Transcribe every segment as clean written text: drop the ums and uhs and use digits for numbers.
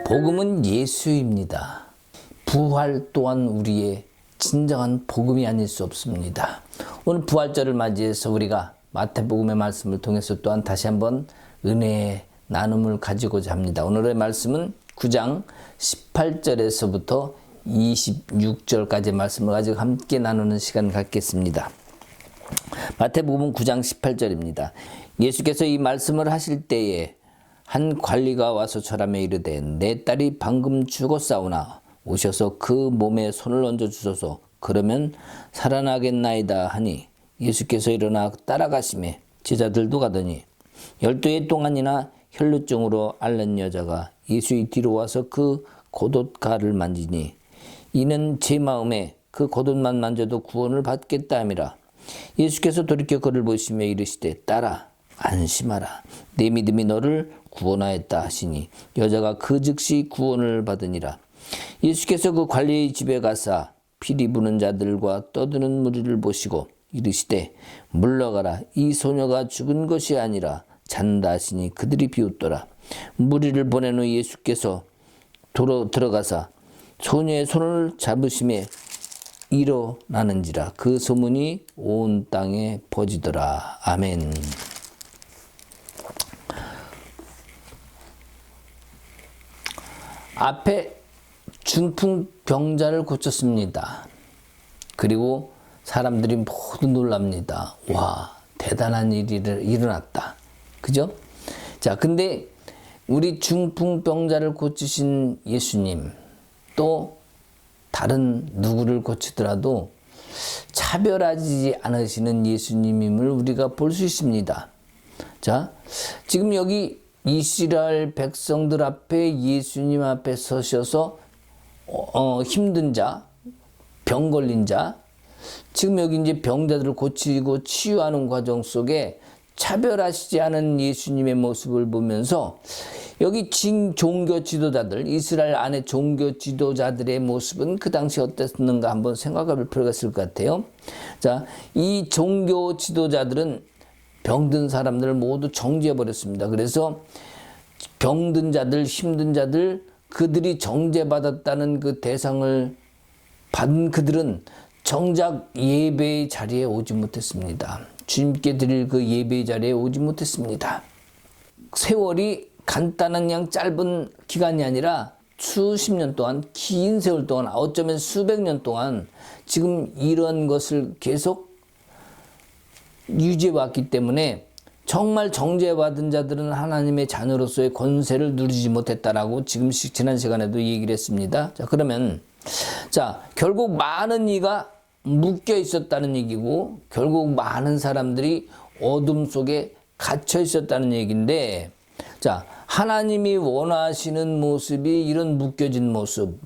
복음은 예수입니다. 부활 또한 우리의 진정한 복음이 아닐 수 없습니다. 오늘 부활절을 맞이해서 우리가 마태복음의 말씀을 통해서 또한 다시 한번 은혜의 나눔을 가지고자 합니다. 오늘의 말씀은 9장 18절에서부터 26절까지의 말씀을 가지고 함께 나누는 시간을 갖겠습니다. 마태복음 9장 18절입니다. 예수께서 이 말씀을 하실 때에 한 관리가 와서 절하며 이르되 내 딸이 방금 죽었사오나 오셔서 그 몸에 손을 얹어 주소서. 그러면 살아나겠나이다 하니 예수께서 일어나 따라가시매 제자들도 가더니 12해 동안이나 혈루증으로 앓는 여자가 예수의 뒤로 와서 그 겉옷가를 만지니 이는 제 마음에 그 겉옷만 만져도 구원을 받겠다 함이라. 예수께서 돌이켜 그를 보시며 이르시되 딸아 안심하라 내 믿음이 너를 구원하였다 하시니 여자가 그 즉시 구원을 받으니라. 예수께서 그 관리의 집에 가사 피리 부는 자들과 떠드는 무리를 보시고 이르시되 물러가라 이 소녀가 죽은 것이 아니라 잔다 하시니 그들이 비웃더라. 무리를 보낸 후 예수께서 도로 들어가사 소녀의 손을 잡으심에 일어나는지라. 그 소문이 온 땅에 퍼지더라. 아멘. 앞에 중풍병자를 고쳤습니다. 그리고 사람들이 모두 놀랍니다. 와, 대단한 일이 일어났다. 그죠? 자, 근데 우리 중풍병자를 고치신 예수님, 또 다른 누구를 고치더라도 차별하지 않으시는 예수님임을 우리가 볼 수 있습니다. 자, 지금 여기 이스라엘 백성들 앞에 예수님 앞에 서셔서 힘든 자, 병 걸린 자, 지금 여기 이제 병자들을 고치고 치유하는 과정 속에 차별하시지 않은 예수님의 모습을 보면서 여기 종교 지도자들, 이스라엘 안의 종교 지도자들의 모습은 그 당시 어땠는가 한번 생각해 볼 필요가 있을 것 같아요. 자, 이 종교 지도자들은 병든 사람들을 모두 정죄해 버렸습니다. 그래서 병든 자들, 힘든 자들, 그들이 정죄받았다는 그 대상을 받은 그들은 정작 예배의 자리에 오지 못했습니다. 주님께 드릴 그 예배의 자리에 오지 못했습니다. 세월이 간단한 그냥 짧은 기간이 아니라 수십 년 동안, 긴 세월 동안, 어쩌면 수백 년 동안 지금 이런 것을 계속 유지해 왔기 때문에 정말 정죄받은 자들은 하나님의 자녀로서의 권세를 누리지 못했다라고 지난 시간에도 얘기를 했습니다. 자, 그러면 결국 많은 이가 묶여 있었다는 얘기고 결국 많은 사람들이 어둠 속에 갇혀 있었다는 얘기인데, 자, 하나님이 원하시는 모습이 이런 묶여진 모습,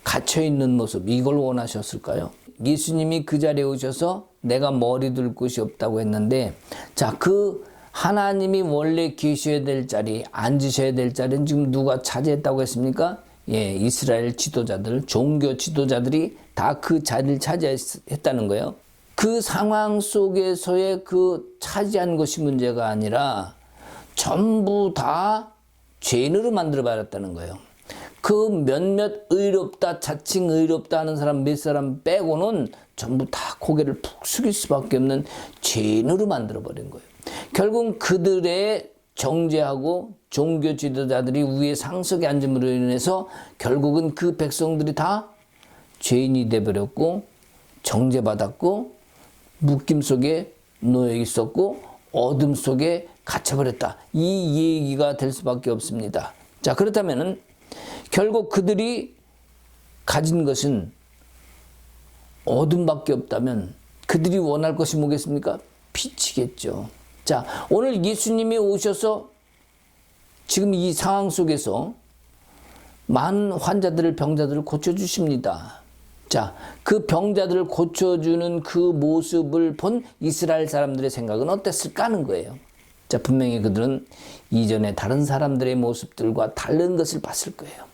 갇혀 있는 모습, 이걸 원하셨을까요? 예수님이 그 자리에 오셔서 내가 머리 둘 곳이 없다고 했는데, 자, 그 하나님이 원래 계셔야 될 자리, 앉으셔야 될 자리는 지금 누가 차지했다고 했습니까? 예, 이스라엘 지도자들, 종교 지도자들이 다 그 자리를 차지했다는 거예요. 그 상황 속에서의 그 차지한 것이 문제가 아니라 전부 다 죄인으로 만들어 버렸다는 거예요. 그 몇몇 의롭다, 자칭 의롭다 하는 사람 몇 사람 빼고는 전부 다 고개를 푹 숙일 수밖에 없는 죄인으로 만들어 버린 거예요. 결국 그들의 정죄하고 종교 지도자들이 위에 상석에 앉음으로 인해서 결국은 그 백성들이 다 죄인이 되어버렸고 정죄받았고 묶임 속에 놓여 있었고 어둠 속에 갇혀버렸다. 이 얘기가 될 수밖에 없습니다. 자, 그렇다면은 결국 그들이 가진 것은 어둠밖에 없다면 그들이 원할 것이 뭐겠습니까? 빛이겠죠. 자, 오늘 예수님이 오셔서 지금 이 상황 속에서 많은 환자들을, 병자들을 고쳐주십니다. 자, 그 병자들을 고쳐주는 그 모습을 본 이스라엘 사람들의 생각은 어땠을까 하는 거예요. 자, 분명히 그들은 이전에 다른 사람들의 모습들과 다른 것을 봤을 거예요.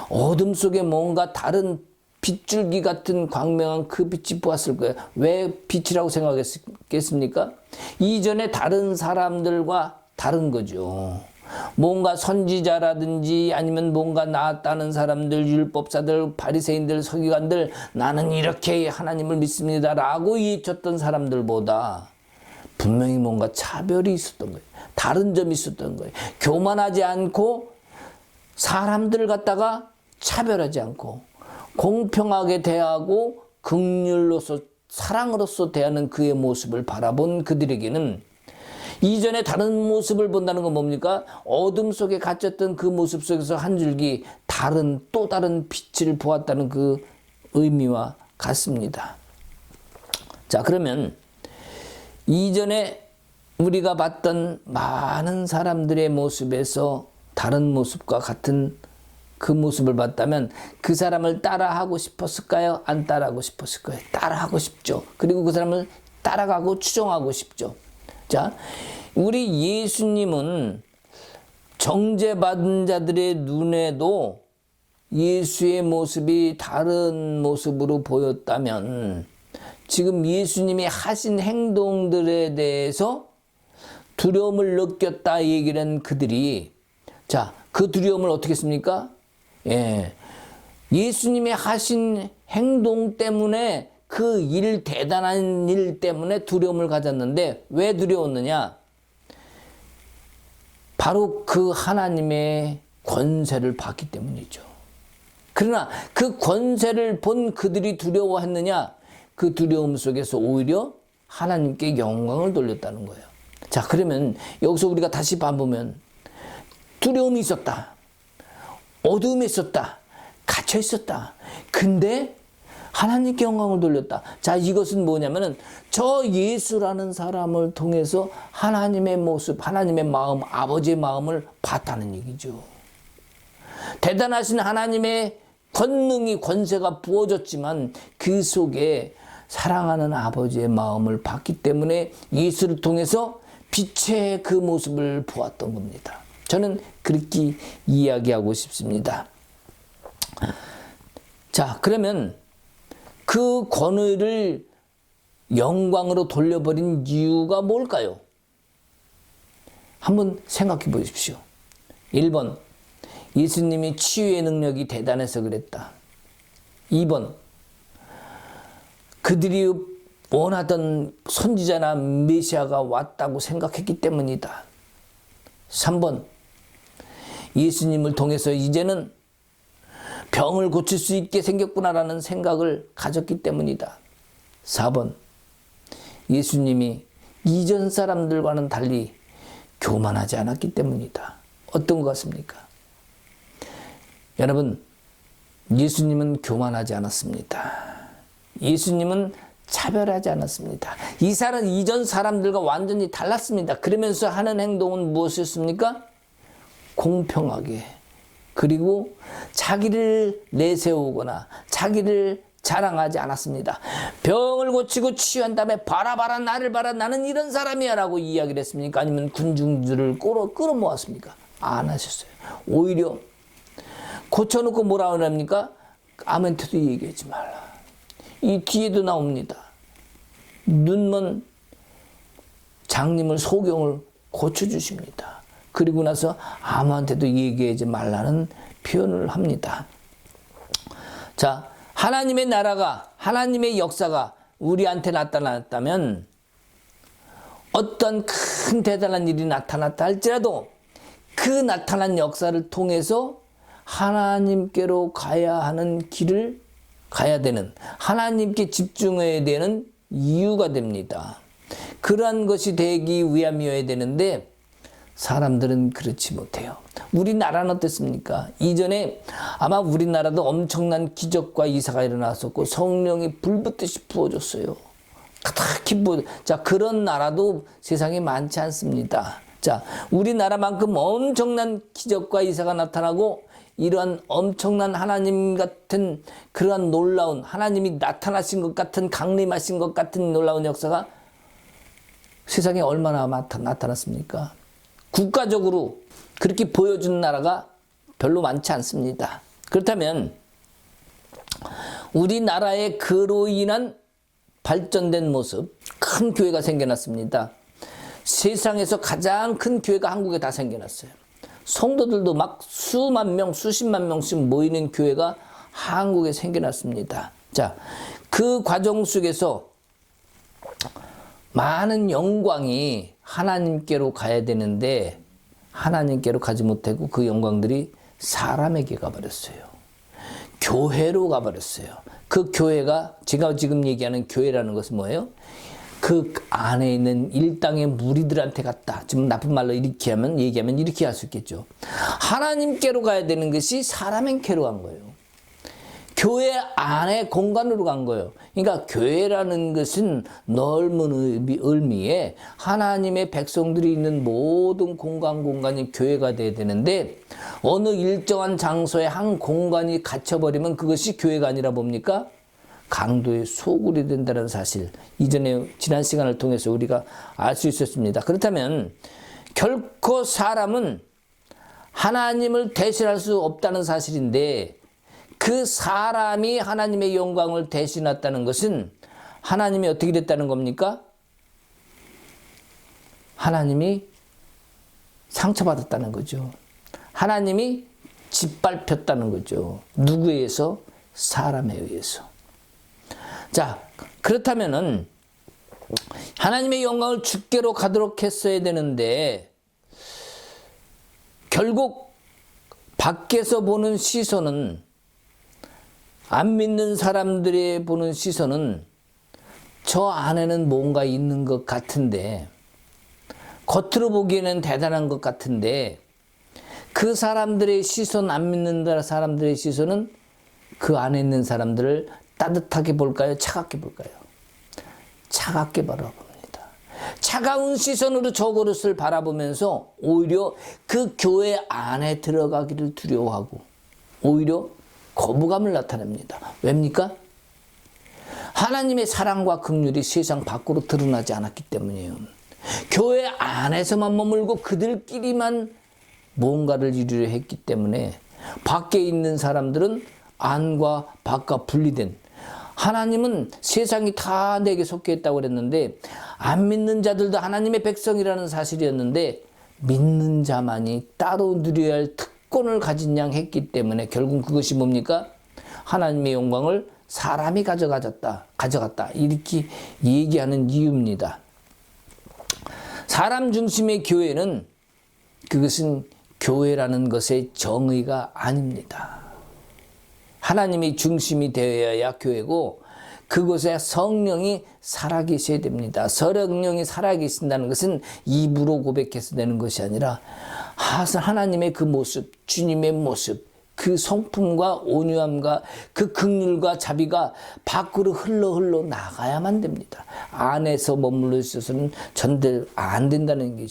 어둠 속에 뭔가 다른 빗줄기 같은 광명한 그 빛이 보았을 거예요. 왜 빛이라고 생각했겠습니까? 이전에 다른 사람들과 다른 거죠. 뭔가 선지자라든지 아니면 뭔가 나았다는 사람들, 율법사들, 바리새인들, 서기관들, 나는 이렇게 하나님을 믿습니다라고 외쳤던 사람들보다 분명히 뭔가 차별이 있었던 거예요. 다른 점이 있었던 거예요. 교만하지 않고 사람들을 갖다가 차별하지 않고 공평하게 대하고 긍휼로서 사랑으로서 대하는 그의 모습을 바라본 그들에게는 이전에 다른 모습을 본다는 건 뭡니까? 어둠 속에 갇혔던 그 모습 속에서 한 줄기 또 다른 빛을 보았다는 그 의미와 같습니다. 자, 그러면 이전에 우리가 봤던 많은 사람들의 모습에서 다른 모습과 같은 그 모습을 봤다면 그 사람을 따라하고 싶었을까요? 안 따라하고 싶었을까요? 따라하고 싶죠. 그리고 그 사람을 따라가고 추종하고 싶죠. 자, 우리 예수님은 정죄받은 자들의 눈에도 예수의 모습이 다른 모습으로 보였다면 지금 예수님이 하신 행동들에 대해서 두려움을 느꼈다 얘기를 한 그들이, 자, 그 두려움을 어떻게 했습니까? 예수님이 하신 행동 때문에 그 대단한 일 때문에 두려움을 가졌는데 왜 두려웠느냐? 바로 그 하나님의 권세를 봤기 때문이죠. 그러나 그 권세를 본 그들이 두려워했느냐? 그 두려움 속에서 오히려 하나님께 영광을 돌렸다는 거예요. 자, 그러면 여기서 우리가 다시 봐보면 두려움이 있었다. 어둠이 있었다. 갇혀 있었다. 근데 하나님께 영광을 돌렸다. 자, 이것은 뭐냐면은 저 예수라는 사람을 통해서 하나님의 모습, 하나님의 마음, 아버지의 마음을 봤다는 얘기죠. 대단하신 하나님의 권세가 부어졌지만 그 속에 사랑하는 아버지의 마음을 봤기 때문에 예수를 통해서 빛의 그 모습을 보았던 겁니다. 저는 그렇게 이야기하고 싶습니다. 자, 그러면 그 권위를 영광으로 돌려버린 이유가 뭘까요? 한번 생각해 보십시오. 1번, 예수님이 치유의 능력이 대단해서 그랬다. 2번, 그들이 원하던 선지자나 메시아가 왔다고 생각했기 때문이다. 3번, 예수님을 통해서 이제는 병을 고칠 수 있게 생겼구나라는 생각을 가졌기 때문이다. 4번, 예수님이 이전 사람들과는 달리 교만하지 않았기 때문이다. 어떤 것 같습니까? 여러분, 예수님은 교만하지 않았습니다. 예수님은 차별하지 않았습니다. 이전 사람들과 완전히 달랐습니다. 그러면서 하는 행동은 무엇이었습니까? 공평하게, 그리고 자기를 내세우거나 자기를 자랑하지 않았습니다. 병을 고치고 치유한 다음에 봐라 나를 봐라 나는 이런 사람이야 라고 이야기를 했습니까? 아니면 군중들을 끌어모았습니까? 안 하셨어요. 오히려 고쳐놓고 뭐라 그럽니까? 아멘트도 얘기하지 말라. 이 뒤에도 나옵니다. 눈먼 장님을 소경을 고쳐주십니다. 그리고 나서 아무한테도 얘기하지 말라는 표현을 합니다. 자, 하나님의 나라가, 하나님의 역사가 우리한테 나타났다면 어떤 큰 대단한 일이 나타났다 할지라도 그 나타난 역사를 통해서 하나님께로 가야 하는 길을 가야 되는, 하나님께 집중해야 되는 이유가 됩니다. 그러한 것이 되기 위함이어야 되는데 사람들은 그렇지 못해요. 우리나라는 어땠습니까? 이전에 아마 우리나라도 엄청난 기적과 이사가 일어났었고 성령이 불붙듯이 부어줬어요. 가득히 부어. 자, 그런 나라도 세상에 많지 않습니다. 자, 우리나라만큼 엄청난 기적과 이사가 나타나고 이러한 엄청난 하나님 같은 그러한 놀라운, 하나님이 나타나신 것 같은, 강림하신 것 같은 놀라운 역사가 세상에 얼마나 나타났습니까? 국가적으로 그렇게 보여준 나라가 별로 많지 않습니다. 그렇다면 우리나라의 그로 인한 발전된 모습, 큰 교회가 생겨났습니다. 세상에서 가장 큰 교회가 한국에 다 생겨났어요. 성도들도 막 수만 명, 수십만 명씩 모이는 교회가 한국에 생겨났습니다. 자, 그 과정 속에서 많은 영광이 하나님께로 가야 되는데 하나님께로 가지 못하고 그 영광들이 사람에게 가버렸어요. 교회로 가버렸어요. 그 교회가 제가 지금 얘기하는 교회라는 것은 뭐예요? 그 안에 있는 일당의 무리들한테 갔다. 지금 나쁜 말로 이렇게 하면 얘기하면 이렇게 할 수 있겠죠. 하나님께로 가야 되는 것이 사람에게로 간 거예요. 교회 안에 공간으로 간 거예요. 그러니까 교회라는 것은 넓은 의미에 하나님의 백성들이 있는 모든 공간이 교회가 돼야 되는데 어느 일정한 장소에 한 공간이 갇혀버리면 그것이 교회가 아니라 뭡니까? 강도의 소굴이 된다는 사실. 이전에 지난 시간을 통해서 우리가 알 수 있었습니다. 그렇다면 결코 사람은 하나님을 대신할 수 없다는 사실인데 그 사람이 하나님의 영광을 대신했다는 것은 하나님이 어떻게 됐다는 겁니까? 하나님이 상처받았다는 거죠. 하나님이 짓밟혔다는 거죠. 누구에 의해서? 사람에 의해서. 자, 그렇다면은 하나님의 영광을 주께로 가도록 했어야 되는데 결국 밖에서 보는 시선은 안 믿는 사람들이 보는 시선은 저 안에는 뭔가 있는 것 같은데 겉으로 보기에는 대단한 것 같은데 그 사람들의 시선, 안 믿는 사람들의 시선은 그 안에 있는 사람들을 따뜻하게 볼까요? 차갑게 볼까요? 차갑게 바라봅니다. 차가운 시선으로 저 그릇을 바라보면서 오히려 그 교회 안에 들어가기를 두려워하고 오히려 거부감을 나타냅니다. 왜입니까? 하나님의 사랑과 긍휼이 세상 밖으로 드러나지 않았기 때문이에요. 교회 안에서만 머물고 그들끼리만 뭔가를 이루려 했기 때문에 밖에 있는 사람들은 안과 밖과 분리된, 하나님은 세상이 다 내게 속해 있다고 그랬는데 안 믿는 자들도 하나님의 백성이라는 사실이었는데 믿는 자만이 따로 누려야 할 특권을 가진 양 했기 때문에 결국 그것이 뭡니까? 하나님의 영광을 사람이 가져갔다 이렇게 얘기하는 이유입니다. 사람 중심의 교회는 그것은 교회라는 것의 정의가 아닙니다. 하나님이 중심이 되어야 교회고 그곳에 성령이 살아계셔야 됩니다. 성령이 살아계신다는 것은 입으로 고백해서 되는 것이 아니라 하나님의 그 모습, 주님의 모습, 그 성품과 온유함과 그 긍휼과 자비가 밖으로 흘러 나가야만 됩니다. 안에서 머물러 있어서는 전대 안 된다는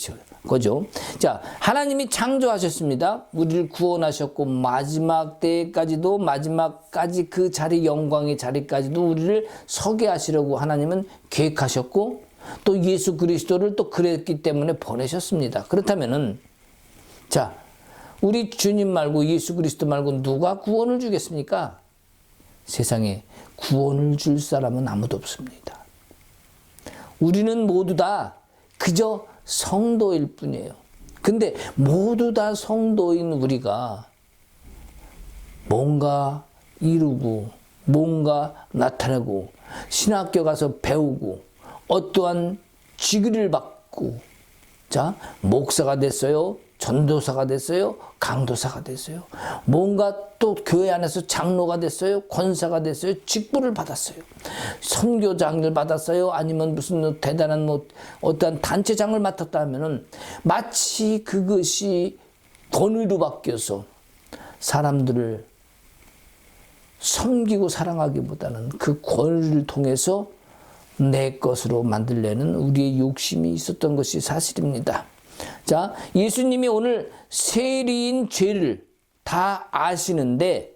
거죠. 자, 하나님이 창조하셨습니다. 우리를 구원하셨고 마지막 때까지도 마지막까지 그 자리, 영광의 자리까지도 우리를 서게 하시려고 하나님은 계획하셨고 또 예수 그리스도를 또 그랬기 때문에 보내셨습니다. 그렇다면은 자, 우리 주님 말고 예수 그리스도 말고 누가 구원을 주겠습니까? 세상에 구원을 줄 사람은 아무도 없습니다. 우리는 모두 다 그저 성도일 뿐이에요. 근데 모두 다 성도인 우리가 뭔가 이루고 뭔가 나타내고 신학교 가서 배우고 어떠한 직위를 받고 자, 목사가 됐어요. 전도사가 됐어요. 강도사가 됐어요. 뭔가 또 교회 안에서 장로가 됐어요. 권사가 됐어요. 직분을 받았어요. 선교장을 받았어요. 아니면 무슨 대단한 어떠한 단체장을 맡았다 하면은 마치 그것이 권위로 바뀌어서 사람들을 섬기고 사랑하기보다는 그 권위를 통해서 내 것으로 만들려는 우리의 욕심이 있었던 것이 사실입니다. 자, 예수님이 오늘 세리인 죄를 다 아시는데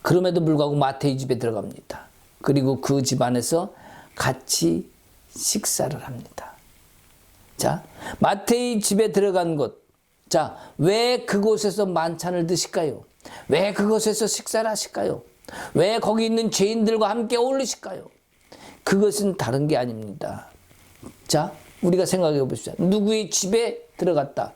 그럼에도 불구하고 마태의 집에 들어갑니다. 그리고 그 집 안에서 같이 식사를 합니다. 자, 마태의 집에 들어간 것. 자, 왜 그곳에서 만찬을 드실까요? 왜 그곳에서 식사를 하실까요? 왜 거기 있는 죄인들과 함께 어울리실까요? 그것은 다른 게 아닙니다. 자, 우리가 생각해 봅시다. 누구의 집에 들어갔다.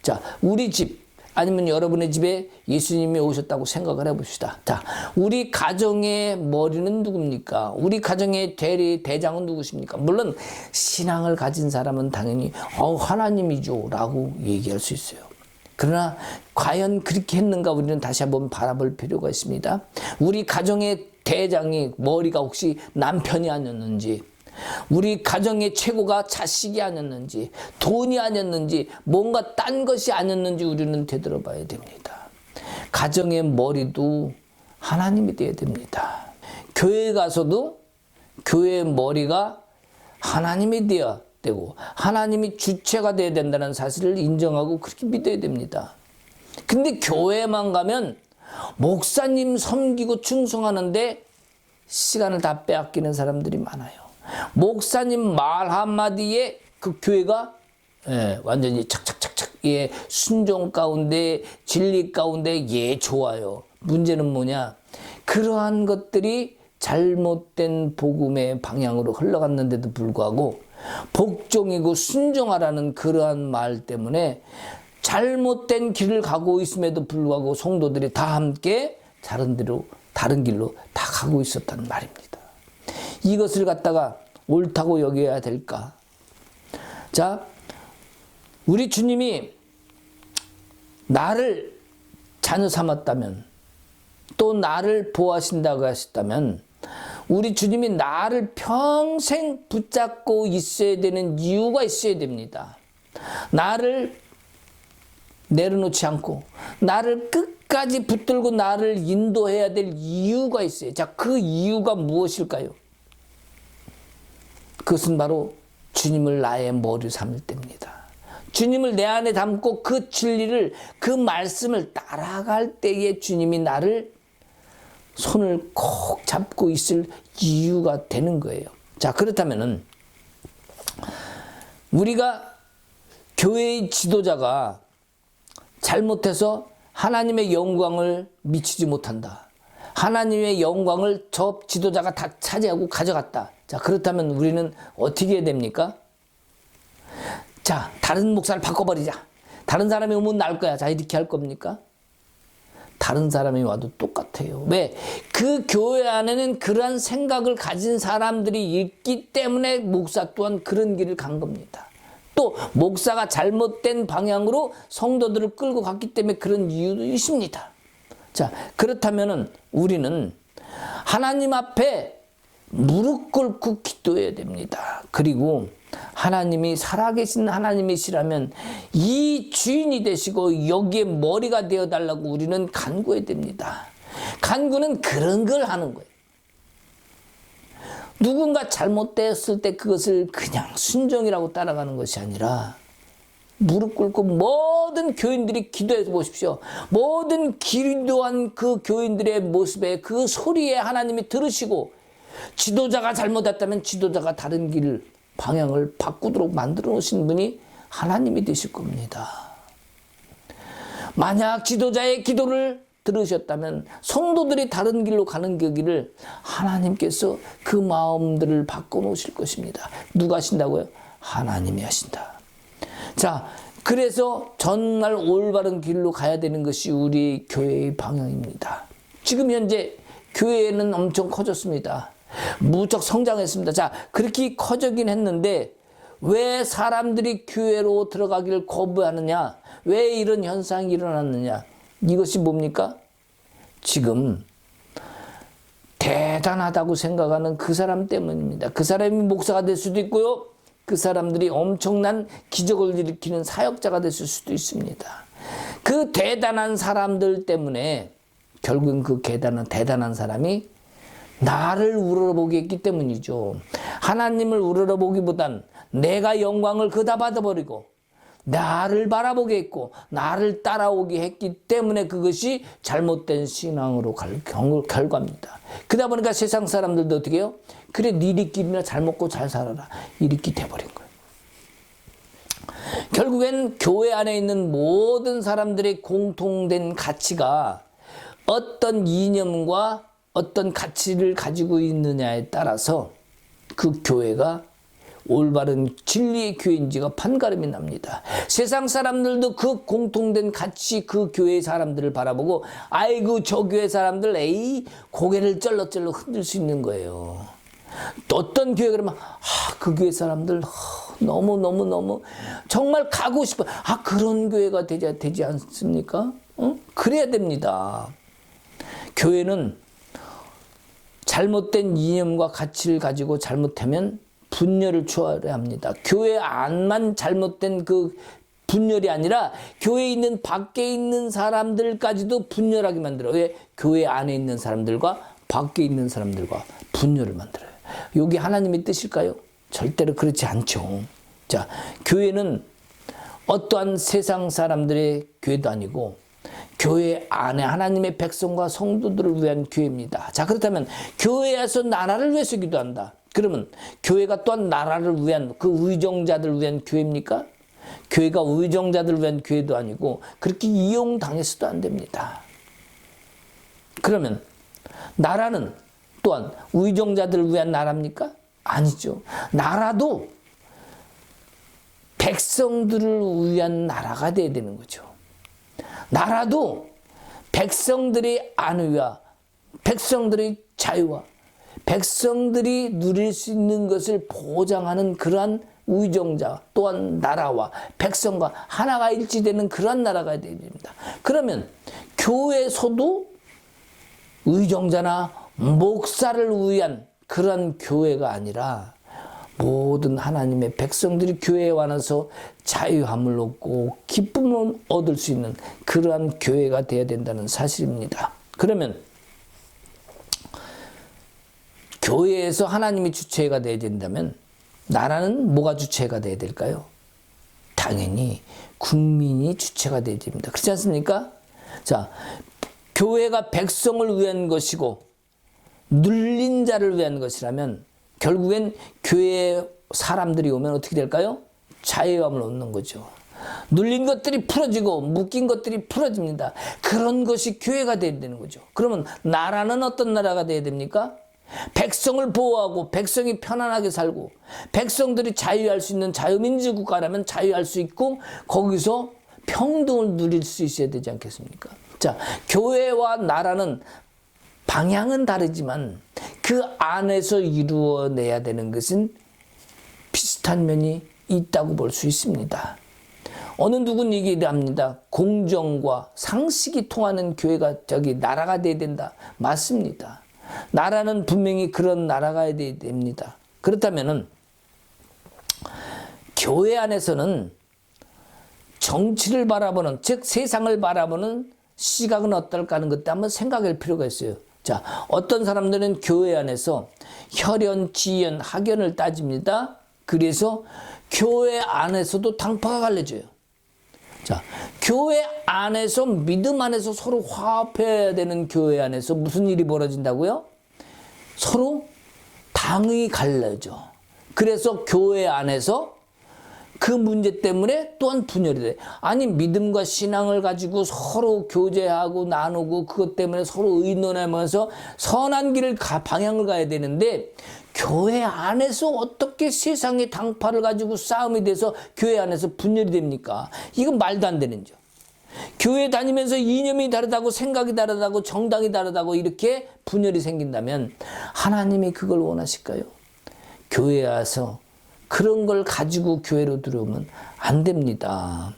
자, 우리 집 아니면 여러분의 집에 예수님이 오셨다고 생각을 해봅시다. 자, 우리 가정의 머리는 누굽니까? 우리 가정의 대장은 누구십니까? 물론 신앙을 가진 사람은 당연히 하나님이죠 라고 얘기할 수 있어요. 그러나 과연 그렇게 했는가 우리는 다시 한번 바라볼 필요가 있습니다. 우리 가정의 대장이 머리가 혹시 남편이 아니었는지, 우리 가정의 최고가 자식이 아니었는지, 돈이 아니었는지, 뭔가 딴 것이 아니었는지 우리는 되돌아봐야 됩니다. 가정의 머리도 하나님이 되어야 됩니다. 교회에 가서도 교회의 머리가 하나님이 되어야 되고 하나님이 주체가 되어야 된다는 사실을 인정하고 그렇게 믿어야 됩니다. 근데 교회만 가면 목사님 섬기고 충성하는데 시간을 다 빼앗기는 사람들이 많아요. 목사님 말 한마디에 그 교회가 완전히 착착착착 순종 가운데 진리 가운데 좋아요. 문제는 뭐냐? 그러한 것들이 잘못된 복음의 방향으로 흘러갔는데도 불구하고 복종이고 순종하라는 그러한 말 때문에 잘못된 길을 가고 있음에도 불구하고 성도들이 다 함께 다른 길로 다 가고 있었단 말입니다. 이것을 갖다가 옳다고 여겨야 될까? 자, 우리 주님이 나를 자녀 삼았다면, 또 나를 보호하신다고 하셨다면, 우리 주님이 나를 평생 붙잡고 있어야 되는 이유가 있어야 됩니다. 나를 내려놓지 않고 나를 끝까지 붙들고 나를 인도해야 될 이유가 있어요. 자, 그 이유가 무엇일까요? 그것은 바로 주님을 나의 머리 삼을 때입니다. 주님을 내 안에 담고 그 진리를, 그 말씀을 따라갈 때에 주님이 나를 손을 콕 잡고 있을 이유가 되는 거예요. 자, 그렇다면은 우리가 교회의 지도자가 잘못해서 하나님의 영광을 미치지 못한다. 하나님의 영광을 저 지도자가 다 차지하고 가져갔다. 자, 그렇다면 우리는 어떻게 해야 됩니까? 자, 다른 목사를 바꿔버리자. 다른 사람이 오면 나을 거야. 자, 이렇게 할 겁니까? 다른 사람이 와도 똑같아요. 왜? 그 교회 안에는 그러한 생각을 가진 사람들이 있기 때문에 목사 또한 그런 길을 간 겁니다. 또 목사가 잘못된 방향으로 성도들을 끌고 갔기 때문에 그런 이유도 있습니다. 자, 그렇다면은 우리는 하나님 앞에 무릎 꿇고 기도해야 됩니다. 그리고 하나님이 살아계신 하나님이시라면 이 주인이 되시고 여기에 머리가 되어달라고 우리는 간구해야 됩니다. 간구는 그런 걸 하는 거예요. 누군가 잘못되었을 때 그것을 그냥 순종이라고 따라가는 것이 아니라 무릎 꿇고 모든 교인들이 기도해 보십시오. 모든 기도한 그 교인들의 모습에 그 소리에 하나님이 들으시고 지도자가 잘못했다면 지도자가 다른 길 방향을 바꾸도록 만들어 놓으신 분이 하나님이 되실 겁니다. 만약 지도자의 기도를 들으셨다면 성도들이 다른 길로 가는 그 길을 하나님께서 그 마음들을 바꿔놓으실 것입니다. 누가 하신다고요? 하나님이 하신다. 자, 그래서 정말 올바른 길로 가야 되는 것이 우리 교회의 방향입니다. 지금 현재 교회는 엄청 커졌습니다. 무척 성장했습니다. 자, 그렇게 커지긴 했는데 왜 사람들이 교회로 들어가기를 거부하느냐? 왜 이런 현상이 일어났느냐? 이것이 뭡니까? 지금 대단하다고 생각하는 그 사람 때문입니다. 그 사람이 목사가 될 수도 있고요. 그 사람들이 엄청난 기적을 일으키는 사역자가 됐을 수도 있습니다. 그 대단한 사람들 때문에 결국은 그 대단한 사람이 나를 우러러보게 했기 때문이죠. 하나님을 우러러보기보단 내가 영광을 그다 받아버리고 나를 바라보게 했고 나를 따라오게 했기 때문에 그것이 잘못된 신앙으로 갈 결과입니다. 그러다 보니까 세상 사람들도 어떻게 해요? 그래, 니들끼리나 잘 먹고 잘 살아라, 이렇게 돼버린 거예요. 결국엔 교회 안에 있는 모든 사람들의 공통된 가치가 어떤 이념과 어떤 가치를 가지고 있느냐에 따라서 그 교회가 올바른 진리의 교회인지가 판가름이 납니다. 세상 사람들도 그 공통된 가치 그 교회 사람들을 바라보고 아이고 저 교회 사람들 에이 고개를 쩔럭쩔럭 흔들 수 있는 거예요. 또 어떤 교회 그러면 그 교회 사람들 너무 정말 가고 싶어. 그런 교회가 되지 않습니까? 그래야 됩니다. 교회는 잘못된 이념과 가치를 가지고 잘못하면 분열을 초래해야 합니다. 교회 안만 잘못된 그 분열이 아니라 교회에 있는 밖에 있는 사람들까지도 분열하게 만들어요. 왜? 교회 안에 있는 사람들과 밖에 있는 사람들과 분열을 만들어요. 여기 하나님의 뜻일까요? 절대로 그렇지 않죠. 자, 교회는 어떠한 세상 사람들의 교회도 아니고 교회 안에 하나님의 백성과 성도들을 위한 교회입니다. 자, 그렇다면 교회에서 나라를 위해서 기도한다. 그러면 교회가 또한 나라를 위한 그 의정자들을 위한 교회입니까? 교회가 의정자들을 위한 교회도 아니고 그렇게 이용당해서도 안 됩니다. 그러면 나라는 또한 의정자들을 위한 나라입니까? 아니죠. 나라도 백성들을 위한 나라가 돼야 되는 거죠. 나라도 백성들의 안위와 백성들의 자유와 백성들이 누릴 수 있는 것을 보장하는 그러한 의정자 또한 나라와 백성과 하나가 일치되는 그러한 나라가 되어야 됩니다. 그러면 교회에서도 의정자나 목사를 위한 그런 교회가 아니라 모든 하나님의 백성들이 교회에 와서 자유함을 얻고 기쁨을 얻을 수 있는 그러한 교회가 되어야 된다는 사실입니다. 그러면 교회에서 하나님이 주체가 되어야 된다면 나라는 뭐가 주체가 되어야 될까요? 당연히 국민이 주체가 되어야 됩니다. 그렇지 않습니까? 자, 교회가 백성을 위한 것이고 눌린 자를 위한 것이라면 결국엔 교회에 사람들이 오면 어떻게 될까요? 자유함을 얻는 거죠. 눌린 것들이 풀어지고 묶인 것들이 풀어집니다. 그런 것이 교회가 돼야 되는 거죠. 그러면 나라는 어떤 나라가 돼야 됩니까? 백성을 보호하고 백성이 편안하게 살고 백성들이 자유할 수 있는 자유민주국가라면 자유할 수 있고 거기서 평등을 누릴 수 있어야 되지 않겠습니까? 자, 교회와 나라는 방향은 다르지만 그 안에서 이루어내야 되는 것은 비슷한 면이 있다고 볼 수 있습니다. 어느 누군 얘기합니다. 공정과 상식이 통하는 교회가 나라가 돼야 된다. 맞습니다. 나라는 분명히 그런 나라가 돼야 됩니다. 그렇다면은 교회 안에서는 정치를 바라보는 즉 세상을 바라보는 시각은 어떨까 하는 것도 한번 생각할 필요가 있어요. 자, 어떤 사람들은 교회 안에서 혈연, 지연, 학연을 따집니다. 그래서 교회 안에서도 당파가 갈라져요. 자, 교회 안에서 믿음 안에서 서로 화합해야 되는 교회 안에서 무슨 일이 벌어진다고요? 서로 당이 갈라져. 그래서 교회 안에서 그 문제 때문에 또한 분열이 돼. 아니 믿음과 신앙을 가지고 서로 교제하고 나누고 그것 때문에 서로 의논하면서 선한 길을 방향을 가야 되는데 교회 안에서 어떻게 세상의 당파를 가지고 싸움이 돼서 교회 안에서 분열이 됩니까? 이건 말도 안 되는 죠. 교회 다니면서 이념이 다르다고 생각이 다르다고 정당이 다르다고 이렇게 분열이 생긴다면 하나님이 그걸 원하실까요? 교회에 와서 그런 걸 가지고 교회로 들어오면 안 됩니다.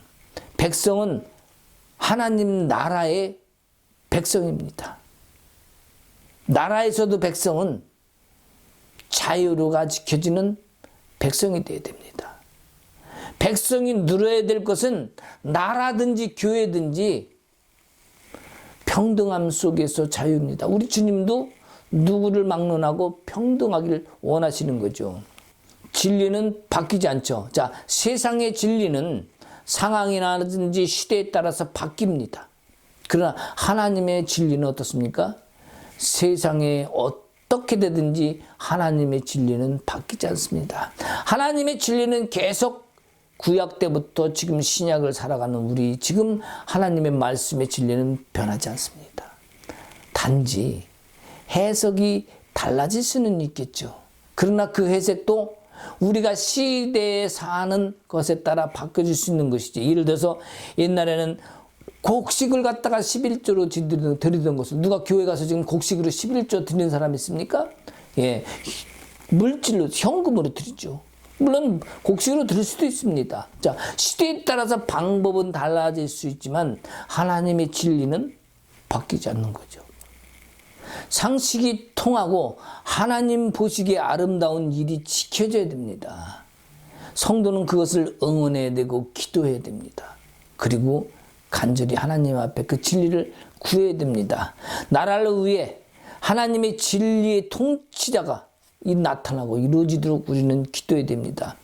백성은 하나님 나라의 백성입니다. 나라에서도 백성은 자유로가 지켜지는 백성이 되어야 됩니다. 백성이 누려야 될 것은 나라든지 교회든지 평등함 속에서 자유입니다. 우리 주님도 누구를 막론하고 평등하기를 원하시는 거죠. 진리는 바뀌지 않죠. 자, 세상의 진리는 상황이라든지 시대에 따라서 바뀝니다. 그러나 하나님의 진리는 어떻습니까? 세상에 어떻게 되든지 하나님의 진리는 바뀌지 않습니다. 하나님의 진리는 계속 구약 때부터 지금 신약을 살아가는 우리 지금 하나님의 말씀의 진리는 변하지 않습니다. 단지 해석이 달라질 수는 있겠죠. 그러나 그 해석도 우리가 시대에 사는 것에 따라 바꿔줄 수 있는 것이지. 예를 들어서 옛날에는 곡식을 갖다가 11조로 드리던 것을 누가 교회 가서 지금 곡식으로 11조 드리는 사람이 있습니까? 예, 물질로 현금으로 드리죠. 물론 곡식으로 드릴 수도 있습니다. 자, 시대에 따라서 방법은 달라질 수 있지만 하나님의 진리는 바뀌지 않는 거죠. 상식이 통하고 하나님 보시기에 아름다운 일이 지켜져야 됩니다. 성도는 그것을 응원해야 되고 기도해야 됩니다. 그리고 간절히 하나님 앞에 그 진리를 구해야 됩니다. 나라를 위해 하나님의 진리의 통치자가 나타나고 이루어지도록 우리는 기도해야 됩니다.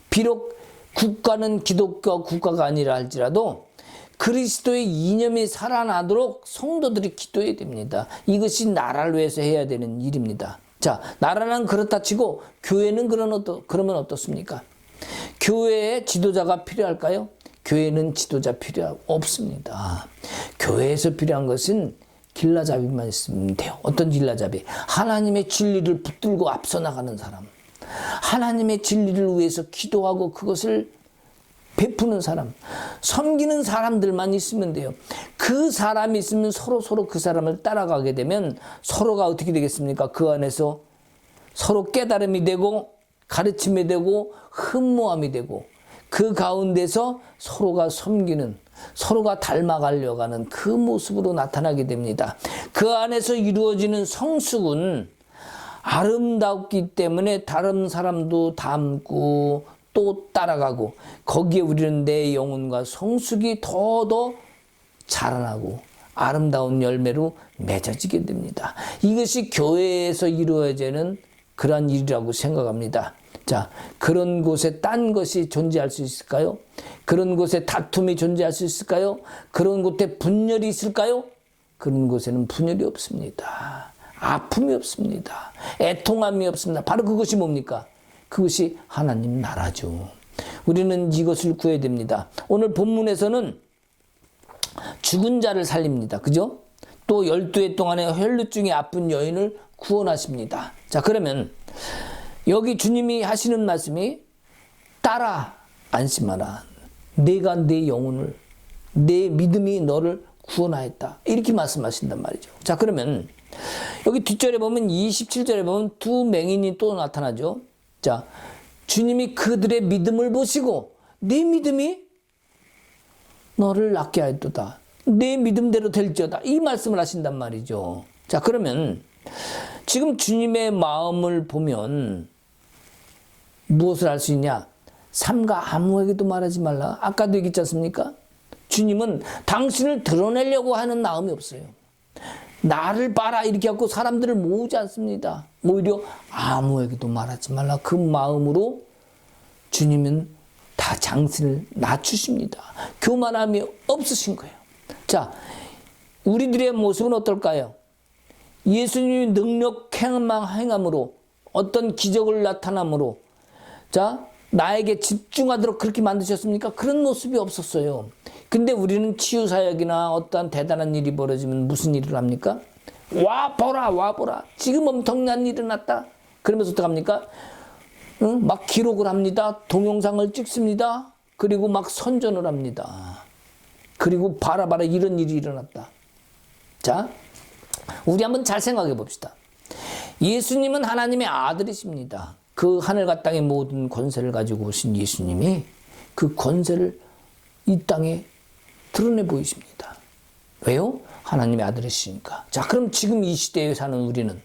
비록 국가는 기독교 국가가 아니라 할지라도 그리스도의 이념이 살아나도록 성도들이 기도해야 됩니다. 이것이 나라를 위해서 해야 되는 일입니다. 자, 나라는 그렇다 치고 교회는 그러면 어떻습니까? 교회에 지도자가 필요할까요? 교회는 지도자 필요 없습니다. 교회에서 필요한 것은 길라잡이만 있으면 돼요. 어떤 길라잡이? 하나님의 진리를 붙들고 앞서 나가는 사람. 하나님의 진리를 위해서 기도하고 그것을 베푸는 사람. 섬기는 사람들만 있으면 돼요. 그 사람이 있으면 서로 그 사람을 따라가게 되면 서로가 어떻게 되겠습니까? 그 안에서 서로 깨달음이 되고 가르침이 되고 흠모함이 되고 그 가운데서 서로가 섬기는, 서로가 닮아가려고 하는 그 모습으로 나타나게 됩니다. 그 안에서 이루어지는 성숙은 아름답기 때문에 다른 사람도 닮고 또 따라가고 거기에 우리는 내 영혼과 성숙이 더더 자라나고 아름다운 열매로 맺어지게 됩니다. 이것이 교회에서 이루어지는 그러한 일이라고 생각합니다. 자, 그런 곳에 딴 것이 존재할 수 있을까요? 그런 곳에 다툼이 존재할 수 있을까요? 그런 곳에 분열이 있을까요? 그런 곳에는 분열이 없습니다. 아픔이 없습니다. 애통함이 없습니다. 바로 그것이 뭡니까? 그것이 하나님 나라죠. 우리는 이것을 구해야 됩니다. 오늘 본문에서는 죽은 자를 살립니다. 그죠? 또 12해 동안에 혈루증에 아픈 여인을 구원하십니다. 자, 그러면 여기 주님이 하시는 말씀이 따라 안심하라. 내가 내 영혼을, 내 믿음이 너를 구원하였다. 이렇게 말씀하신단 말이죠. 자, 그러면 여기 뒷절에 보면 27절에 보면 두 맹인이 또 나타나죠. 자, 주님이 그들의 믿음을 보시고 내 믿음이 너를 낫게 하였도다. 내 믿음대로 될지어다. 이 말씀을 하신단 말이죠. 자, 그러면 지금 주님의 마음을 보면 무엇을 할 수 있냐? 삼가 아무에게도 말하지 말라. 아까도 얘기했지 않습니까? 주님은 당신을 드러내려고 하는 마음이 없어요. 나를 봐라 이렇게 하고 사람들을 모으지 않습니다. 오히려 아무에게도 말하지 말라. 그 마음으로 주님은 다 장신을 낮추십니다. 교만함이 없으신 거예요. 자, 우리들의 모습은 어떨까요? 예수님이 능력 행함으로 어떤 기적을 나타남으로 자, 나에게 집중하도록 그렇게 만드셨습니까? 그런 모습이 없었어요. 근데 우리는 치유사역이나 어떠한 대단한 일이 벌어지면 무슨 일을 합니까? 와 보라. 지금 엄청난 일이 났다. 그러면서 어떡합니까? 막 기록을 합니다. 동영상을 찍습니다. 그리고 막 선전을 합니다. 그리고 봐라 이런 일이 일어났다. 자, 우리 한번 잘 생각해 봅시다. 예수님은 하나님의 아들이십니다. 그 하늘과 땅의 모든 권세를 가지고 오신 예수님이 그 권세를 이 땅에 드러내 보이십니다. 왜요? 하나님의 아들이시니까. 자, 그럼 지금 이 시대에 사는 우리는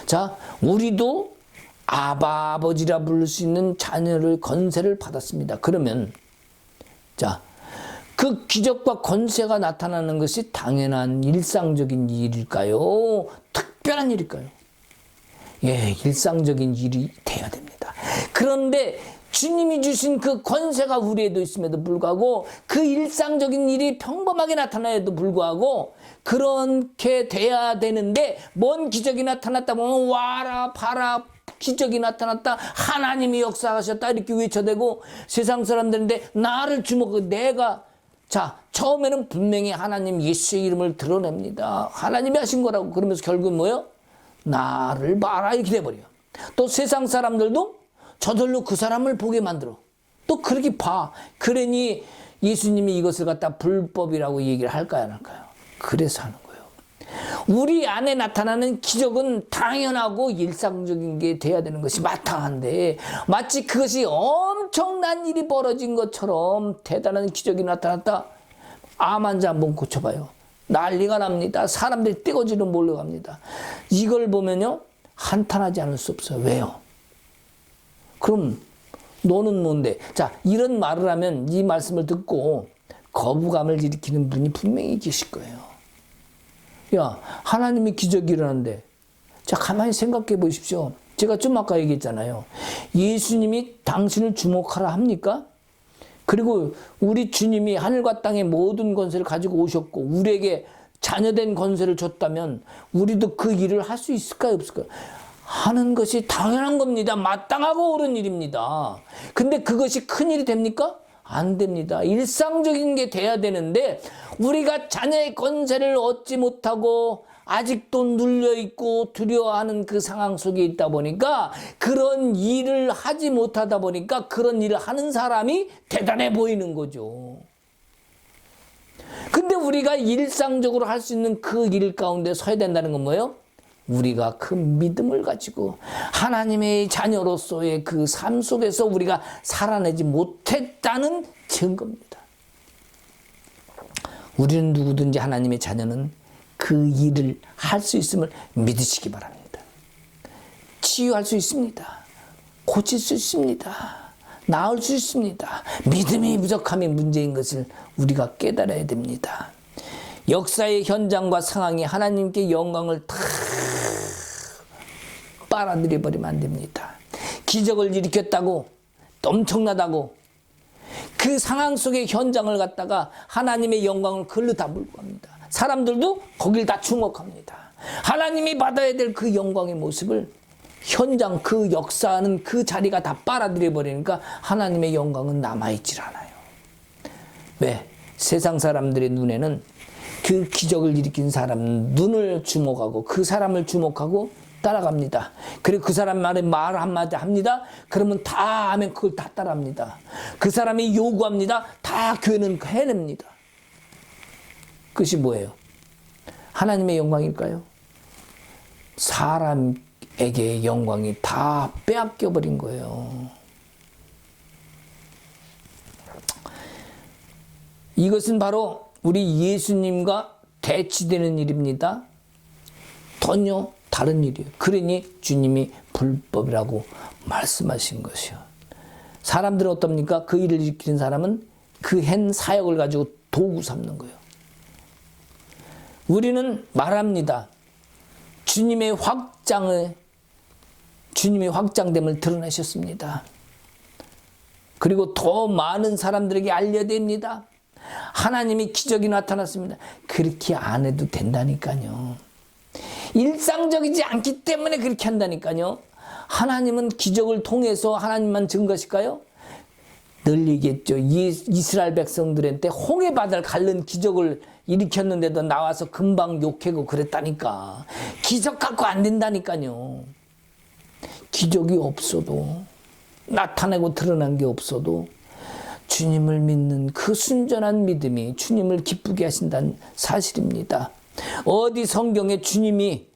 자, 우리도 아버지라 부를 수 있는 자녀를 권세를 받았습니다. 그러면 자, 그 기적과 권세가 나타나는 것이 당연한 일상적인 일일까요? 특별한 일일까요? 예, 일상적인 일이 돼야 됩니다. 그런데 주님이 주신 그 권세가 우리에도 있음에도 불구하고 그 일상적인 일이 평범하게 나타나에도 불구하고 그렇게 돼야 되는데 뭔 기적이 나타났다 보면 와라 봐라 기적이 나타났다 하나님이 역사하셨다 이렇게 외쳐대고 세상 사람들인데 나를 주목하고 내가 자 처음에는 분명히 하나님 예수의 이름을 드러냅니다. 하나님이 하신 거라고 그러면서 결국은 뭐예요? 나를 봐라 이렇게 돼버려요. 또 세상 사람들도 저절로 그 사람을 보게 만들어. 또 그렇게 봐. 그러니 예수님이 이것을 갖다 불법이라고 얘기를 할까요, 안 할까요? 그래서 하는 거예요. 우리 안에 나타나는 기적은 당연하고 일상적인 게 돼야 되는 것이 마땅한데, 마치 그것이 엄청난 일이 벌어진 것처럼 대단한 기적이 나타났다. 암 환자 한번 고쳐봐요. 난리가 납니다. 사람들이 떼거지로 몰려갑니다. 이걸 보면요, 한탄하지 않을 수 없어요. 왜요? 그럼 너는 뭔데? 자, 이런 말을 하면 이 말씀을 듣고 거부감을 일으키는 분이 분명히 계실 거예요. 야, 하나님이 기적이 일어났는데, 자, 가만히 생각해 보십시오. 제가 좀 아까 얘기했잖아요. 예수님이 당신을 주목하라 합니까? 그리고 우리 주님이 하늘과 땅의 모든 권세를 가지고 오셨고 우리에게 자녀된 권세를 줬다면 우리도 그 일을 할 수 있을까요, 없을까요? 하는 것이 당연한 겁니다. 마땅하고 옳은 일입니다. 근데 그것이 큰일이 됩니까? 안 됩니다. 일상적인 게 돼야 되는데 우리가 자녀의 권세를 얻지 못하고 아직도 눌려있고 두려워하는 그 상황 속에 있다 보니까 그런 일을 하지 못하다 보니까 그런 일을 하는 사람이 대단해 보이는 거죠. 근데 우리가 일상적으로 할 수 있는 그 일 가운데 서야 된다는 건 뭐예요? 우리가 그 믿음을 가지고 하나님의 자녀로서의 그 삶 속에서 우리가 살아내지 못했다는 증거입니다. 우리는 누구든지 하나님의 자녀는 그 일을 할 수 있음을 믿으시기 바랍니다. 치유할 수 있습니다. 고칠 수 있습니다. 나을 수 있습니다. 믿음이 부족함이 문제인 것을 우리가 깨달아야 됩니다. 역사의 현장과 상황이 하나님께 영광을 다 빨아들여 버리면 안 됩니다. 기적을 일으켰다고 엄청나다고 그 상황 속의 현장을 갖다가 하나님의 영광을 글로 다 물고 갑니다. 사람들도 거길 다 주목합니다. 하나님이 받아야 될 그 영광의 모습을 현장 그 역사하는 그 자리가 다 빨아들여 버리니까 하나님의 영광은 남아있질 않아요. 왜? 세상 사람들의 눈에는 그 기적을 일으킨 사람 눈을 주목하고 그 사람을 주목하고 따라갑니다. 그리고 그 사람 말에 말 한마디 합니다. 그러면 다 아멘 그걸 다 따라합니다. 그 사람이 요구합니다. 다 교회는 해냅니다. 그것이 뭐예요? 하나님의 영광일까요? 사람에게 영광이 다 빼앗겨 버린 거예요. 이것은 바로 우리 예수님과 대치되는 일입니다. 전혀 다른 일이에요. 그러니 주님이 불법이라고 말씀하신 것이요. 사람들은 어떻습니까? 그 일을 일으키는 사람은 그 한 사역을 가지고 도구 삼는 거예요. 우리는 말합니다. 주님의 확장됨을 드러내셨습니다. 그리고 더 많은 사람들에게 알려야 됩니다. 하나님이 기적이 나타났습니다. 그렇게 안 해도 된다니까요. 일상적이지 않기 때문에 그렇게 한다니까요. 하나님은 기적을 통해서 하나님만 증거하실까요? 늘 얘기했죠. 이스라엘 백성들한테 홍해바다를 가른 기적을 일으켰는데도 나와서 금방 욕하고 그랬다니까. 기적 갖고 안 된다니까요. 기적이 없어도 나타내고 드러난 게 없어도 주님을 믿는 그 순전한 믿음이 주님을 기쁘게 하신다는 사실입니다. 어디 성경에 주님이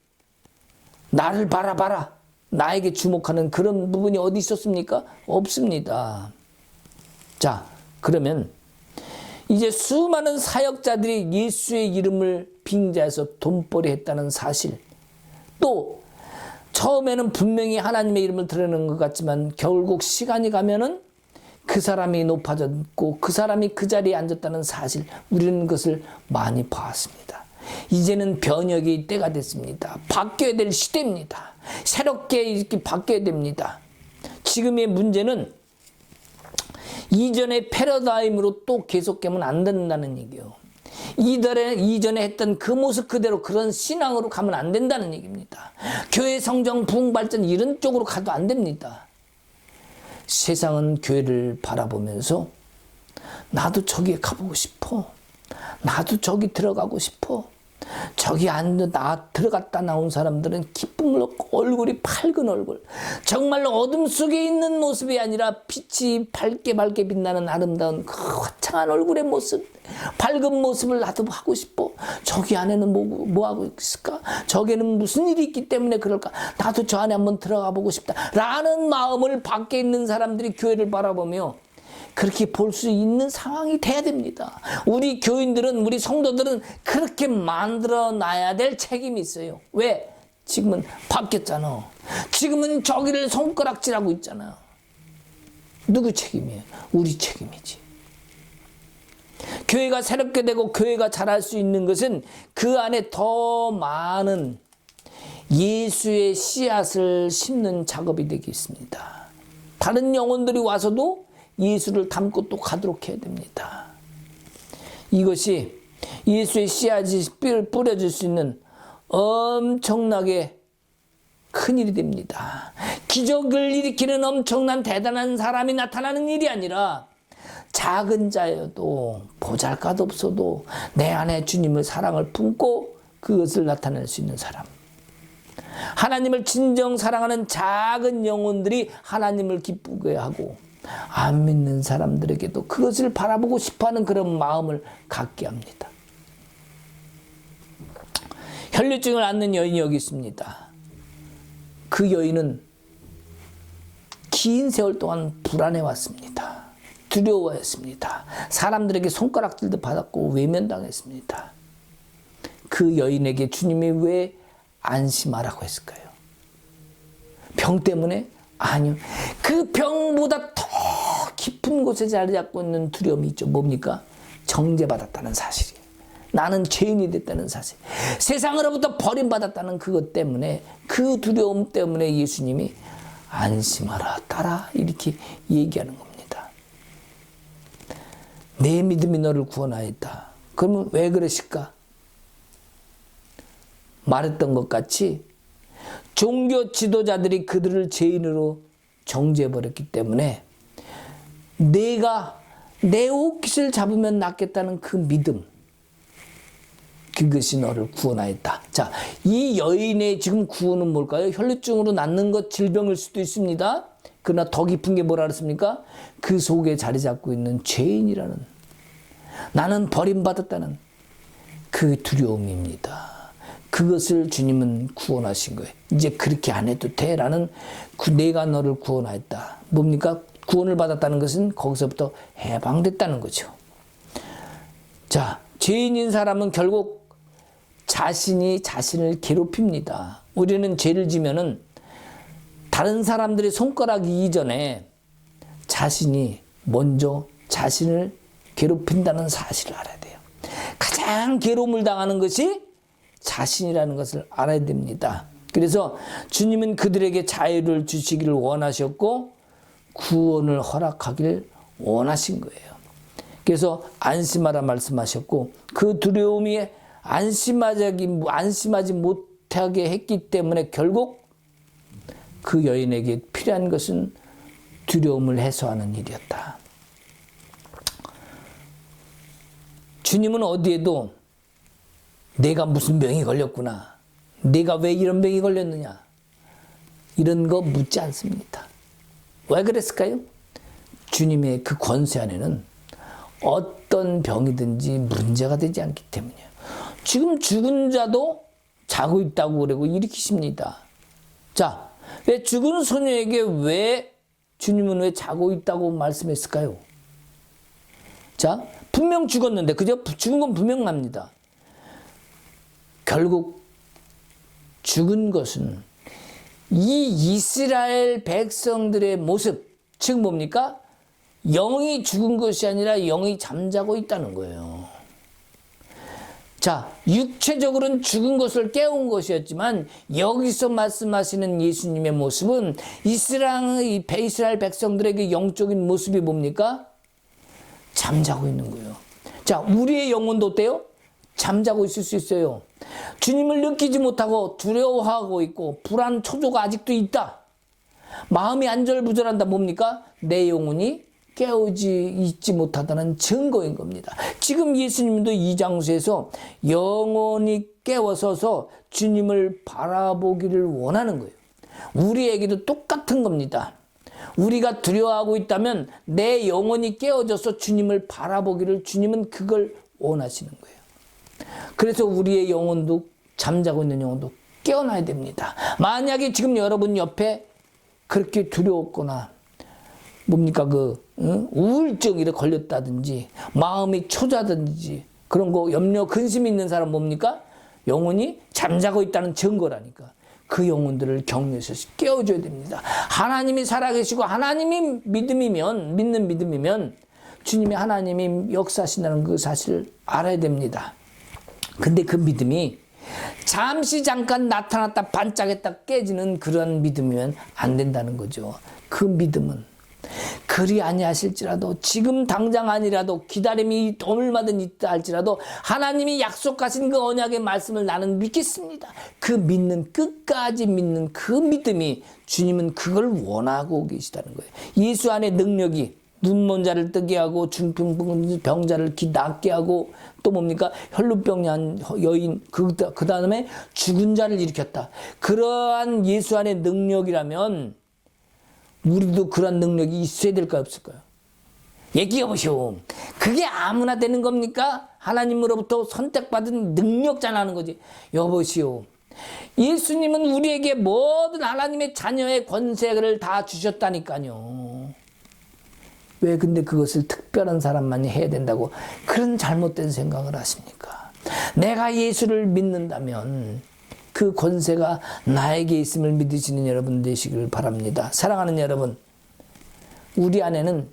나를 바라봐라 나에게 주목하는 그런 부분이 어디 있었습니까? 없습니다. 자, 그러면 이제 수많은 사역자들이 예수의 이름을 빙자해서 돈벌이 했다는 사실, 또 처음에는 분명히 하나님의 이름을 드러내는 것 같지만 결국 시간이 가면은 그 사람이 높아졌고 그 사람이 그 자리에 앉았다는 사실, 우리는 그것을 많이 봤습니다. 이제는 변혁의 때가 됐습니다. 바뀌어야 될 시대입니다. 새롭게 이렇게 바뀌어야 됩니다. 지금의 문제는 이전의 패러다임으로 또 계속되면 안 된다는 얘기예요. 이전에 했던 그 모습 그대로 그런 신앙으로 가면 안 된다는 얘기입니다. 교회 성장 부흥 발전 이런 쪽으로 가도 안 됩니다. 세상은 교회를 바라보면서 나도 저기에 가보고 싶어. 나도 저기 들어가고 싶어. 저기 들어갔다 나온 사람들은 기쁨으로 얼굴이 밝은 얼굴, 정말로 어둠 속에 있는 모습이 아니라 빛이 밝게 빛나는 아름다운 그 화창한 얼굴의 모습, 밝은 모습을 나도 하고 싶어. 저기 안에는 뭐 하고 있을까? 저기는 무슨 일이 있기 때문에 그럴까? 나도 저 안에 한번 들어가 보고 싶다 라는 마음을 밖에 있는 사람들이 교회를 바라보며 그렇게 볼 수 있는 상황이 돼야 됩니다. 우리 교인들은, 우리 성도들은 그렇게 만들어 놔야 될 책임이 있어요. 왜? 지금은 바뀌었잖아. 지금은 저기를 손가락질하고 있잖아. 누구 책임이에요? 우리 책임이지. 교회가 새롭게 되고 교회가 자랄 수 있는 것은 그 안에 더 많은 예수의 씨앗을 심는 작업이 되겠습니다. 다른 영혼들이 와서도 예수를 담고 또 가도록 해야 됩니다. 이것이 예수의 씨앗이 뿌려질 수 있는 엄청나게 큰 일이 됩니다. 기적을 일으키는 엄청난 대단한 사람이 나타나는 일이 아니라 작은 자여도 보잘것 없어도 내 안에 주님의 사랑을 품고 그것을 나타낼 수 있는 사람. 하나님을 진정 사랑하는 작은 영혼들이 하나님을 기쁘게 하고 안 믿는 사람들에게도 그것을 바라보고 싶어하는 그런 마음을 갖게 합니다. 혈류증을 앓는 여인이 여기 있습니다. 그 여인은 긴 세월 동안 불안해왔습니다. 두려워했습니다. 사람들에게 손가락질도 받았고 외면당했습니다. 그 여인에게 주님이 왜 안심하라고 했을까요? 병 때문에? 아니요. 그 병보다 더 깊은 곳에 자리 잡고 있는 두려움이 있죠. 뭡니까? 정죄받았다는 사실이에요. 나는 죄인이 됐다는 사실. 세상으로부터 버림받았다는 그것 때문에, 그 두려움 때문에 예수님이 안심하라, 따라 이렇게 얘기하는 겁니다. 내 믿음이 너를 구원하였다. 그러면 왜 그러실까? 말했던 것 같이 종교 지도자들이 그들을 죄인으로 정죄해버렸기 때문에 내가 내 옷깃을 잡으면 낫겠다는 그 믿음, 그것이 너를 구원하였다. 자, 이 여인의 지금 구원은 뭘까요? 혈류증으로 낫는 것 질병일 수도 있습니다. 그러나 더 깊은 게 뭐라 그랬습니까? 그 속에 자리 잡고 있는 죄인이라는, 나는 버림받았다는 그 두려움입니다. 그것을 주님은 구원하신 거예요. 이제 그렇게 안 해도 돼 라는, 내가 너를 구원하였다. 뭡니까? 구원을 받았다는 것은 거기서부터 해방됐다는 거죠. 자, 죄인인 사람은 결국 자신이 자신을 괴롭힙니다. 우리는 죄를 지면은 다른 사람들의 손가락이 이전에 자신이 먼저 자신을 괴롭힌다는 사실을 알아야 돼요. 가장 괴로움을 당하는 것이 자신이라는 것을 알아야 됩니다. 그래서 주님은 그들에게 자유를 주시기를 원하셨고 구원을 허락하기를 원하신 거예요. 그래서 안심하라 말씀하셨고 그 두려움이 안심하지 못하게 했기 때문에 결국 그 여인에게 필요한 것은 두려움을 해소하는 일이었다. 주님은 어디에도 내가 무슨 병이 걸렸구나, 내가 왜 이런 병이 걸렸느냐, 이런 거 묻지 않습니다. 왜 그랬을까요? 주님의 그 권세 안에는 어떤 병이든지 문제가 되지 않기 때문이에요. 지금 죽은 자도 자고 있다고 그러고 일으키십니다. 자, 왜 죽은 소녀에게 왜 주님은 왜 자고 있다고 말씀했을까요? 자, 분명 죽었는데, 그죠? 죽은 건 분명합니다. 결국 죽은 것은 이 이스라엘 백성들의 모습, 즉 뭡니까? 영이 죽은 것이 아니라 영이 잠자고 있다는 거예요. 자, 육체적으로는 죽은 것을 깨운 것이었지만 여기서 말씀하시는 예수님의 모습은 이스라엘 백성들에게 영적인 모습이 뭡니까? 잠자고 있는 거예요. 자, 우리의 영혼도 어때요? 잠자고 있을 수 있어요. 주님을 느끼지 못하고 두려워하고 있고 불안, 초조가 아직도 있다. 마음이 안절부절한다. 뭡니까? 내 영혼이 깨우지 있지 못하다는 증거인 겁니다. 지금 예수님도 이 장소에서 영원히 깨어서서 주님을 바라보기를 원하는 거예요. 우리에게도 똑같은 겁니다. 우리가 두려워하고 있다면 내 영혼이 깨어져서 주님을 바라보기를 주님은 그걸 원하시는 거예요. 그래서 우리의 영혼도 잠자고 있는 영혼도 깨어나야 됩니다. 만약에 지금 여러분 옆에 그렇게 두려웠거나 뭡니까 우울증이 걸렸다든지 마음이 초조하든지 그런 거 염려 근심이 있는 사람 뭡니까? 영혼이 잠자고 있다는 증거라니까. 그 영혼들을 격려해서 깨워줘야 됩니다. 하나님이 살아계시고 하나님이 믿는 믿음이면 주님이 하나님이 역사하신다는 그 사실을 알아야 됩니다. 근데 그 믿음이 잠시 잠깐 나타났다 반짝했다 깨지는 그런 믿음이면 안 된다는 거죠. 그 믿음은 그리 아니하실지라도 지금 당장 아니라도 기다림이 오늘마다 있다 할지라도 하나님이 약속하신 그 언약의 말씀을 나는 믿겠습니다. 그 믿는 끝까지 믿는 그 믿음이 주님은 그걸 원하고 계시다는 거예요. 예수 안에 능력이 눈먼 자를 뜨게 하고 중풍병자를 낫게 하고 또 뭡니까 혈루병 여인 그 다음에 죽은 자를 일으켰다. 그러한 예수 안에 능력이라면 우리도 그런 능력이 있어야 될까요 없을까요? 얘기해 보시오. 그게 아무나 되는 겁니까? 하나님으로부터 선택받은 능력자라는 거지. 여보시오. 예수님은 우리에게 모든 하나님의 자녀의 권세를 다 주셨다니까요. 왜 근데 그것을 특별한 사람만이 해야 된다고 그런 잘못된 생각을 하십니까? 내가 예수를 믿는다면 그 권세가 나에게 있음을 믿으시는 여러분 되시길 바랍니다. 사랑하는 여러분, 우리 안에는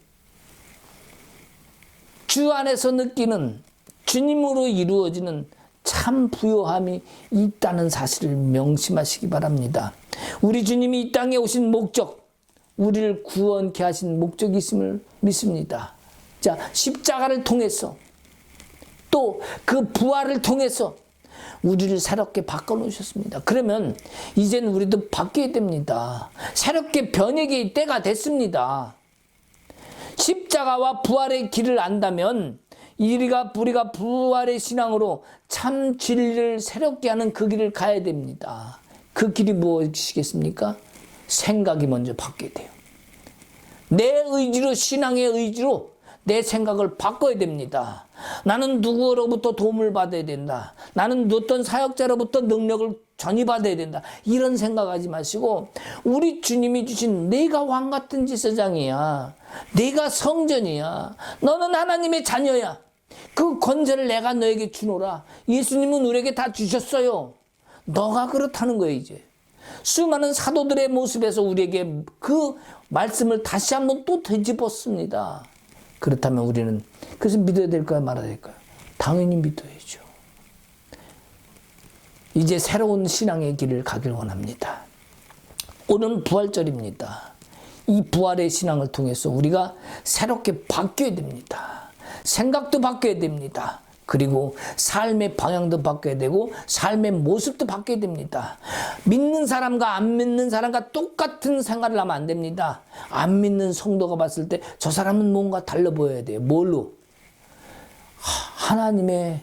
주 안에서 느끼는 주님으로 이루어지는 참 부요함이 있다는 사실을 명심하시기 바랍니다. 우리 주님이 이 땅에 오신 목적, 우리를 구원케 하신 목적이 있음을 믿습니다. 자, 십자가를 통해서 또 그 부활을 통해서 우리를 새롭게 바꿔놓으셨습니다. 그러면 이젠 우리도 바뀌어야 됩니다. 새롭게 변혁의 때가 됐습니다. 십자가와 부활의 길을 안다면 우리가 부활의 신앙으로 참 진리를 새롭게 하는 그 길을 가야 됩니다. 그 길이 무엇이겠습니까? 생각이 먼저 바뀌어야 돼요. 내 의지로 신앙의 의지로 내 생각을 바꿔야 됩니다. 나는 누구로부터 도움을 받아야 된다. 나는 어떤 사역자로부터 능력을 전이받아야 된다. 이런 생각하지 마시고 우리 주님이 주신 내가 왕 같은 제사장이야. 내가 성전이야. 너는 하나님의 자녀야. 그 권세를 내가 너에게 주노라. 예수님은 우리에게 다 주셨어요. 너가 그렇다는 거예요 이제. 수많은 사도들의 모습에서 우리에게 그 말씀을 다시 한번 또 되짚었습니다. 그렇다면 우리는 그래서 믿어야 될까요 말아야 될까요? 당연히 믿어야죠. 이제 새로운 신앙의 길을 가길 원합니다. 오늘은 부활절입니다. 이 부활의 신앙을 통해서 우리가 새롭게 바뀌어야 됩니다. 생각도 바뀌어야 됩니다. 그리고 삶의 방향도 바뀌어야 되고 삶의 모습도 바뀌어야 됩니다. 믿는 사람과 안 믿는 사람과 똑같은 생활을 하면 안 됩니다. 안 믿는 성도가 봤을 때 저 사람은 뭔가 달라 보여야 돼요. 뭘로? 하나님의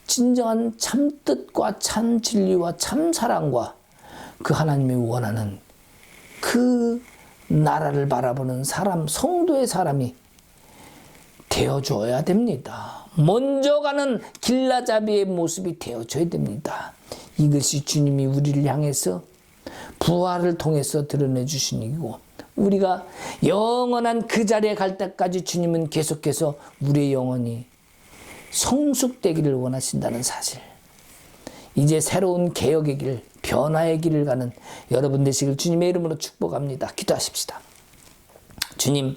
진정한 참뜻과 참 진리와 참 사랑과 그 하나님이 원하는 그 나라를 바라보는 사람, 성도의 사람이 되어줘야 됩니다. 먼저 가는 길라잡이의 모습이 되어줘야 됩니다. 이것이 주님이 우리를 향해서 부활을 통해서 드러내 주신 일이고 우리가 영원한 그 자리에 갈 때까지 주님은 계속해서 우리의 영혼이 성숙되기를 원하신다는 사실. 이제 새로운 개혁의 길, 변화의 길을 가는 여러분 되시길 주님의 이름으로 축복합니다. 기도하십시다. 주님,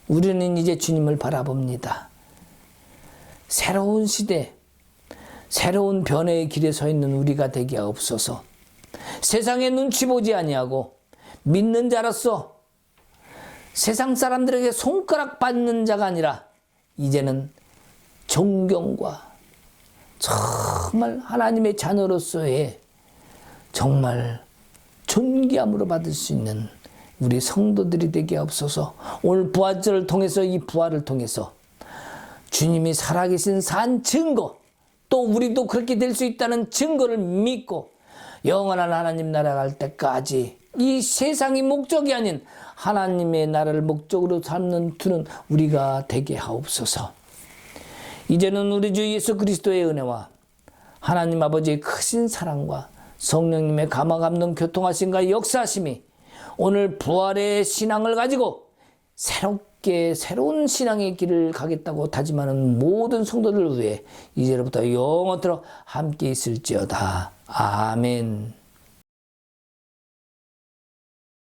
우리는 이제 주님을 바라봅니다. 새로운 시대, 새로운 변화의 길에 서 있는 우리가 되게 하옵소서. 세상의 눈치 보지 아니하고 믿는 자로서 세상 사람들에게 손가락 받는 자가 아니라 이제는 존경과 정말 하나님의 자녀로서의 정말 존귀함으로 받을 수 있는 우리 성도들이 되게 하옵소서. 오늘 부활절을 통해서 이 부활을 통해서 주님이 살아계신 산 증거, 또 우리도 그렇게 될 수 있다는 증거를 믿고 영원한 하나님 나라 갈 때까지 이 세상이 목적이 아닌 하나님의 나라를 목적으로 삼는 두는 우리가 되게 하옵소서. 이제는 우리 주 예수 그리스도의 은혜와 하나님 아버지의 크신 사랑과 성령님의 감화 감동 교통하심과 역사하심이 오늘 부활의 신앙을 가지고 새롭게 새로운 신앙의 길을 가겠다고 다짐하는 모든 성도들을 위해 이제로부터 영원토록 함께 있을지어다. 아멘.